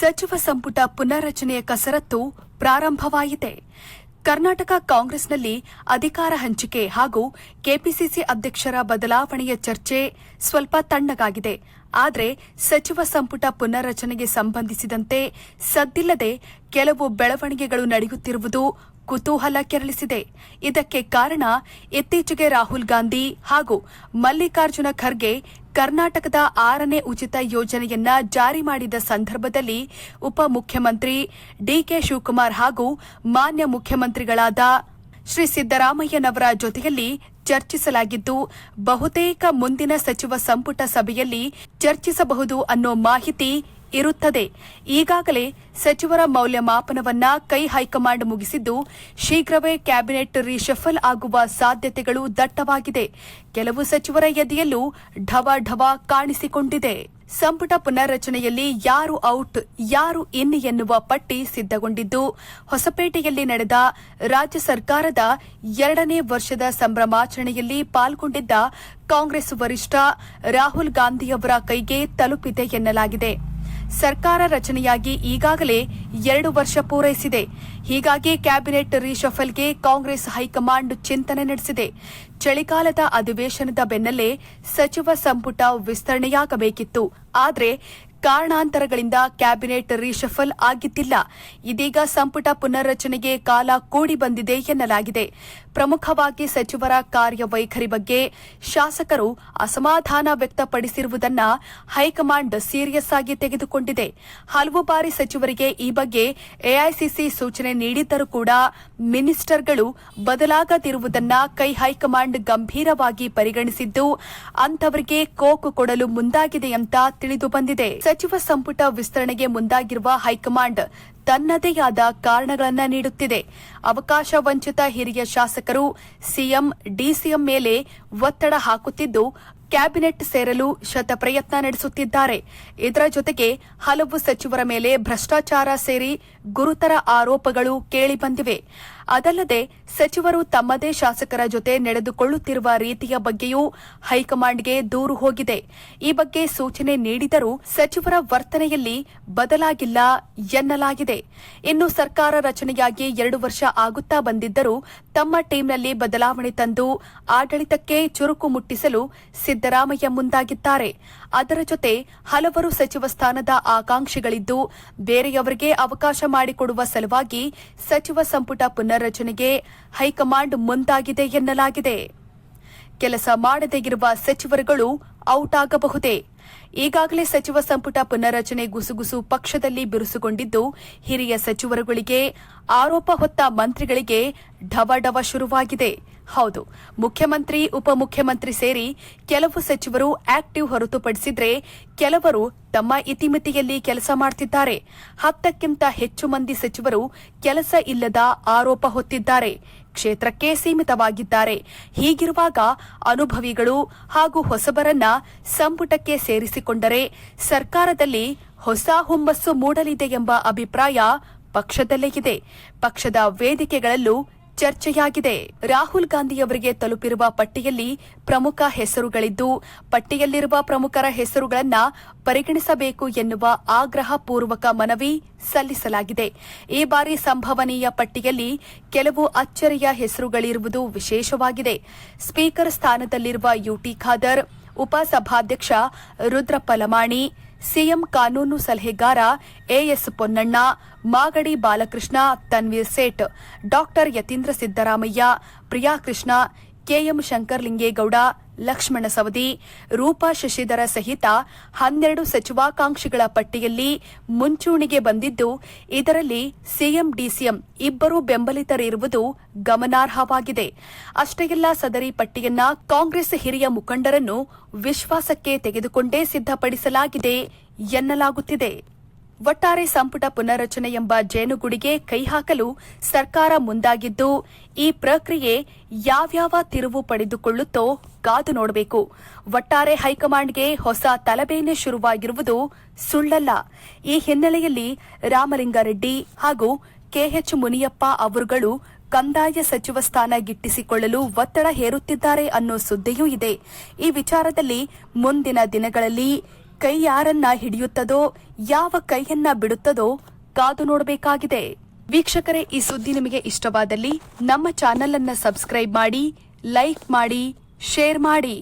ಸಚಿವ ಸಂಪುಟ ಪುನರ್ರಚನೆಯ ಕಸರತ್ತು ಪ್ರಾರಂಭವಾಯಿತೆ. ಕರ್ನಾಟಕ ಕಾಂಗ್ರೆಸ್ನಲ್ಲಿ ಅಧಿಕಾರ ಹಂಚಿಕೆ ಹಾಗೂ ಕೆಪಿಸಿಸಿ ಅಧ್ಯಕ್ಷರ ಬದಲಾವಣೆಯ ಚರ್ಚೆ ಸ್ವಲ್ಪ ತಣ್ಣಗಾಗಿದೆ. ಆದರೆ ಸಚಿವ ಸಂಪುಟ ಪುನರ್ರಚನೆಗೆ ಸಂಬಂಧಿಸಿದಂತೆ ಸದ್ದಿಲ್ಲದೆ ಕೆಲವು ಬೆಳವಣಿಗೆಗಳು ನಡೆಯುತ್ತಿರುವುದು ಕುತೂಹಲ ಕೆರಳಿಸಿದೆ. ಇದಕ್ಕೆ ಕಾರಣ ಇತ್ತೀಚೆಗೆ ರಾಹುಲ್ ಗಾಂಧಿ ಹಾಗೂ ಮಲ್ಲಿಕಾರ್ಜುನ ಖರ್ಗೆ ಕರ್ನಾಟಕದ 6ನೇ ಉಚಿತ ಯೋಜನೆಯನ್ನ ಜಾರಿ ಮಾಡಿದ ಸಂದರ್ಭದಲ್ಲಿ ಉಪಮುಖ್ಯಮಂತ್ರಿ ಡಿಕೆ ಶಿವಕುಮಾರ್ ಹಾಗೂ ಮಾನ್ಯ ಮುಖ್ಯಮಂತ್ರಿಗಳಾದ ಶ್ರೀ ಸಿದ್ದರಾಮಯ್ಯನವರ ಜೊತೆಯಲ್ಲಿ ಚರ್ಚಿಸಲಾಗಿದ್ದು, ಬಹುತೇಕ ಮುಂದಿನ ಸಚಿವ ಸಂಪುಟ ಸಭೆಯಲ್ಲಿ ಚರ್ಚಿಸಬಹುದು ಅನ್ನೋ ಮಾಹಿತಿ ಇರುತ್ತದೆ. ಈಗಾಗಲೇ ಸಚಿವರ ಮೌಲ್ಯಮಾಪನವನ್ನ ಹೈಕಮಾಂಡ್ ಮುಗಿಸಿದ್ದು, ಶೀಘ್ರವೇ ಕ್ಯಾಬಿನೆಟ್ ರೀಶಫಲ್ ಆಗುವ ಸಾಧ್ಯತೆಗಳು ದಟ್ಟವಾಗಿದೆ. ಕೆಲವು ಸಚಿವರ ಎದೆಯಲ್ಲೂ ಢವ ಕಾಣಿಸಿಕೊಂಡಿದೆ. ಸಂಪುಟ ಪುನರ್ರಚನೆಯಲ್ಲಿ ಯಾರು ಔಟ್ ಯಾರು ಇನ್ ಎನ್ನುವ ಪಟ್ಟಿ ಸಿದ್ದಗೊಂಡಿದ್ದು, ಹೊಸಪೇಟೆಯಲ್ಲಿ ನಡೆದ ರಾಜ್ಯ ಸರ್ಕಾರದ 2ನೇ ವರ್ಷದ ಸಂಭ್ರಮಾಚರಣೆಯಲ್ಲಿ ಪಾಲ್ಗೊಂಡಿದ್ದ ಕಾಂಗ್ರೆಸ್ ವರಿಷ್ಠ ರಾಹುಲ್ ಗಾಂಧಿಯವರ ಕೈಗೆ ತಲುಪಿದೆ ಎನ್ನಲಾಗಿದೆ. ಸರ್ಕಾರ ರಚನೆಯಾಗಿ ಈಗಾಗಲೇ 2 ವರ್ಷ ಪೂರೈಸಿದೆ. ಹೀಗಾಗಿ ಕ್ಯಾಬಿನೆಟ್ ರೀಶಫಲ್ಗೆ ಕಾಂಗ್ರೆಸ್ ಹೈಕಮಾಂಡ್ ಚಿಂತನೆ ನಡೆಸಿದೆ. ಚಳಿಗಾಲದ ಅಧಿವೇಶನದ ಬೆನ್ನಲ್ಲೇ ಸಚಿವ ಸಂಪುಟ ವಿಸ್ತರಣೆಯಾಗಬೇಕಿತ್ತು. ಆದರೆ ಕಾರಣಾಂತರಗಳಿಂದ ಕ್ಯಾಬಿನೆಟ್ ರೀಶಫಲ್ ಆಗಿದ್ದಿಲ್ಲ. ಇದೀಗ ಸಂಪುಟ ಪುನರ್ರಚನೆಗೆ ಕಾಲ ಕೂಡಿ ಬಂದಿದೆ ಎನ್ನಲಾಗಿದೆ. ಪ್ರಮುಖವಾಗಿ ಸಚಿವರ ಕಾರ್ಯವೈಖರಿ ಬಗ್ಗೆ ಶಾಸಕರು ಅಸಮಾಧಾನ ವ್ಯಕ್ತಪಡಿಸಿರುವುದನ್ನು ಹೈಕಮಾಂಡ್ ಸೀರಿಯಸ್ ಆಗಿ ತೆಗೆದುಕೊಂಡಿದೆ. ಹಲವು ಬಾರಿ ಸಚಿವರಿಗೆ ಈ ಬಗ್ಗೆ ಎಐಸಿಸಿ ಸೂಚನೆ ನೀಡಿದ್ದರೂ ಕೂಡ ಮಿನಿಸ್ಟರ್ಗಳು ಬದಲಾಗದಿರುವುದನ್ನು ಹೈಕಮಾಂಡ್ ಗಂಭೀರವಾಗಿ ಪರಿಗಣಿಸಿದ್ದು, ಅಂತವರಿಗೆ ಕೋಕು ಕೊಡಲು ಮುಂದಾಗಿದೆ ಅಂತ ತಿಳಿದು ಬಂದಿದೆ. ಸಚಿವ ಸಂಪುಟ ವಿಸ್ತರಣೆಗೆ ಮುಂದಾಗಿರುವ ಹೈಕಮಾಂಡ್ ತನ್ನದೇ ಆದ ಕಾರಣಗಳನ್ನು ನೀಡುತ್ತಿದೆ. ಅವಕಾಶ ವಂಚಿತ ಹಿರಿಯ ಶಾಸಕರು ಸಿಎಂ, ಡಿಸಿಎಂ ಮೇಲೆ ಒತ್ತಡ ಹಾಕುತ್ತಿದ್ದು, ಕ್ಯಾಬಿನೆಟ್ ಸೇರಲು ಶತಪ್ರಯತ್ನ ನಡೆಸುತ್ತಿದ್ದಾರೆ. ಇದರ ಜೊತೆಗೆ ಹಲವು ಸಚಿವರ ಮೇಲೆ ಭ್ರಷ್ಟಾಚಾರ ಸೇರಿ ಗುರುತರ ಆರೋಪಗಳು ಕೇಳಿಬಂದಿವೆ. ಅದಲ್ಲದೆ ಸಚಿವರು ತಮ್ಮದೇ ಶಾಸಕರ ಜೊತೆ ನಡೆದುಕೊಳ್ಳುತ್ತಿರುವ ರೀತಿಯ ಬಗ್ಗೆಯೂ ಹೈಕಮಾಂಡ್ಗೆ ದೂರು ಹೋಗಿದೆ. ಈ ಬಗ್ಗೆ ಸೂಚನೆ ನೀಡಿದರೂ ಸಚಿವರ ವರ್ತನೆಯಲ್ಲಿ ಬದಲಾಗಿಲ್ಲ ಎನ್ನಲಾಗಿದೆ. ಇನ್ನು ಸರ್ಕಾರ ರಚನೆಯಾಗಿ 2 ವರ್ಷ ಆಗುತ್ತಾ ಬಂದಿದ್ದರೂ ತಮ್ಮ ಟೀಮ್ನಲ್ಲಿ ಬದಲಾವಣೆ ತಂದು ಆಡಳಿತಕ್ಕೆ ಚುರುಕು ಮುಟ್ಟಿಸಲು ಸಿದ್ದರಾಮಯ್ಯ ಮುಂದಾಗಿದ್ದಾರೆ. ಅದರ ಜೊತೆ ಹಲವರು ಸಚಿವ ಸ್ಥಾನದ ಆಕಾಂಕ್ಷಿಗಳಿದ್ದು, ಬೇರೆಯವರಿಗೆ ಅವಕಾಶ ಮಾಡಿಕೊಡುವ ಸಲುವಾಗಿ ಸಚಿವ ಸಂಪುಟ ಪುನರ್ರಚನೆಗೆ ಹೈಕಮಾಂಡ್ ಮುಂದಾಗಿದೆ ಎನ್ನಲಾಗಿದೆ. ಕೆಲಸ ಮಾಡದೇ ಇರುವ ಸಚಿವರುಗಳು ಔಟ್ ಆಗಬಹುದೇ? ಈಗಾಗಲೇ ಸಚಿವ ಸಂಪುಟ ಪುನರ್ರಚನೆ ಗುಸುಗುಸು ಪಕ್ಷದಲ್ಲಿ ಬಿರುಸುಗೊಂಡಿದ್ದು, ಹಿರಿಯ ಸಚಿವರುಗಳಿಗೆ ಆರೋಪ ಹೊತ್ತ ಮಂತ್ರಿಗಳಿಗೆ ಢವ ಶುರುವಾಗಿದೆ. ಹೌದು, ಮುಖ್ಯಮಂತ್ರಿ, ಉಪಮುಖ್ಯಮಂತ್ರಿ ಸೇರಿ ಕೆಲವು ಸಚಿವರು ಆಕ್ಟಿವ್ ಹೊರತುಪಡಿಸಿದ್ರೆ ಕೆಲವರು ತಮ್ಮ ಇತಿಮಿತಿಯಲ್ಲಿ ಕೆಲಸ ಮಾಡುತ್ತಿದ್ದಾರೆ. 10ಕ್ಕಿಂತ ಹೆಚ್ಚು ಮಂದಿ ಸಚಿವರು ಕೆಲಸ ಇಲ್ಲದ ಆರೋಪ ಹೊತ್ತಿದ್ದಾರೆ. ಕ್ಷೇತ್ರಕ್ಕೆ ಸೀಮಿತವಾಗಿದ್ದಾರೆ. ಹೀಗಿರುವಾಗ ಅನುಭವಿಗಳು ಹಾಗೂ ಹೊಸಬರನ್ನ ಸಂಪುಟಕ್ಕೆ ಸೇರಿಸಿಕೊಂಡರೆ ಸರ್ಕಾರದಲ್ಲಿ ಹೊಸ ಹುಮ್ಮಸ್ಸು ಮೂಡಲಿದೆ ಎಂಬ ಅಭಿಪ್ರಾಯ ಪಕ್ಷದಲ್ಲೇ ಇದೆ. ಪಕ್ಷದ ವೇದಿಕೆಗಳಲ್ಲೂ ಚರ್ಚೆಯಾಗಿದೆ. ರಾಹುಲ್ ಗಾಂಧಿಯವರಿಗೆ ತಲುಪಿರುವ ಪಟ್ಟಿಯಲ್ಲಿ ಪ್ರಮುಖ ಹೆಸರುಗಳಿದ್ದು, ಪಟ್ಟಿಯಲ್ಲಿರುವ ಪ್ರಮುಖರ ಹೆಸರುಗಳನ್ನು ಪರಿಗಣಿಸಬೇಕು ಎನ್ನುವ ಆಗ್ರಹ ಪೂರ್ವಕ ಮನವಿ ಸಲ್ಲಿಸಲಾಗಿದೆ. ಈ ಬಾರಿ ಸಂಭವನೀಯ ಪಟ್ಟಿಯಲ್ಲಿ ಕೆಲವು ಅಚ್ಚರಿಯ ಹೆಸರುಗಳಿರುವುದು ವಿಶೇಷವಾಗಿದೆ. ಸ್ಪೀಕರ್ ಸ್ಥಾನದಲ್ಲಿರುವ ಯುಟಿ ಖಾದರ್, ಉಪಸಭಾಧ್ಯಕ್ಷ ರುದ್ರಪ್ಪ ಲಮಾಣಿ, ಸಿಎಂ ಕಾನೂನು ಸಲಹೆಗಾರ AS Ponnanna, Magadi Balakrishna, Tanveer Sait, doctor Yathindra Siddaramaiah, Priyakrishna, KM Shankaralingegowda, Lakshmana Savadi, Roopa Shashidhar ಸಹಿತ 12 ಸಚಿವಾಕಾಂಕ್ಷಿಗಳ ಪಟ್ಟಿಯಲ್ಲಿ ಮುಂಚೂಣಿಗೆ ಬಂದಿದ್ದು, ಇದರಲ್ಲಿ ಸಿಎಂ, ಡಿಸಿಎಂ ಇಬ್ಬರು ಬೆಂಬಲಿತರಿರುವುದು ಗಮನಾರ್ಹವಾಗಿದೆ. ಅಷ್ಟೇ ಅಲ್ಲ, ಸದರಿ ಪಟ್ಟಿಯನ್ನ ಕಾಂಗ್ರೆಸ್ ಹಿರಿಯ ಮುಖಂಡರನ್ನು ವಿಶ್ವಾಸಕ್ಕೆ ತೆಗೆದುಕೊಂಡೇ ಸಿದ್ದಪಡಿಸಲಾಗಿದೆ ಎನ್ನಲಾಗುತ್ತಿದೆ. ಒಟ್ಟಾರೆ ಸಂಪುಟ ಪುನರ್ರಚನೆ ಎಂಬ ಜೇನುಗುಡಿಗೆ ಕೈ ಹಾಕಲು ಸರ್ಕಾರ ಮುಂದಾಗಿದ್ದು, ಈ ಪ್ರಕ್ರಿಯೆ ಯಾವ್ಯಾವ ತಿರುವು ಪಡೆದುಕೊಳ್ಳುತ್ತೋ ಕಾದು ನೋಡಬೇಕು. ಒಟ್ಟಾರೆ ಹೈಕಮಾಂಡ್ಗೆ ಹೊಸ ತಲೆಬೇನೆ ಶುರುವಾಗಿರುವುದು ಸುಳ್ಳಲ್ಲ. ಈ ಹಿನ್ನೆಲೆಯಲ್ಲಿ ರಾಮಲಿಂಗಾರೆಡ್ಡಿ ಹಾಗೂ ಕೆಎಚ್ ಮುನಿಯಪ್ಪ ಅವರುಗಳು ಕಂದಾಯ ಸಚಿವ ಸ್ಥಾನ ಗಿಟ್ಟಿಸಿಕೊಳ್ಳಲು ಒತ್ತಡ ಹೇರುತ್ತಿದ್ದಾರೆ ಅನ್ನೋ ಸುದ್ದಿಯೂ ಇದೆ. ಈ ವಿಚಾರದಲ್ಲಿ ಮುಂದಿನ ದಿನಗಳಲ್ಲಿ ಕೈ ಯಾರನ್ನ ಹಿಡಿಯುತ್ತದೋ ಯಾವ ಕೈಯನ್ನ ಬಿಡುತ್ತದೋ ಕಾದು ನೋಡಬೇಕಾಗಿದೆ. ವೀಕ್ಷಕರೇ, ಈ ಸುದ್ದಿ ನಿಮಗೆ ಇಷ್ಟವಾದಲ್ಲಿ ನಮ್ಮ ಚಾನೆಲ್ ಅನ್ನು ಸಬ್ಸ್ಕ್ರೈಬ್ ಮಾಡಿ, ಲೈಕ್ ಮಾಡಿ, ಶೇರ್ ಮಾಡಿ.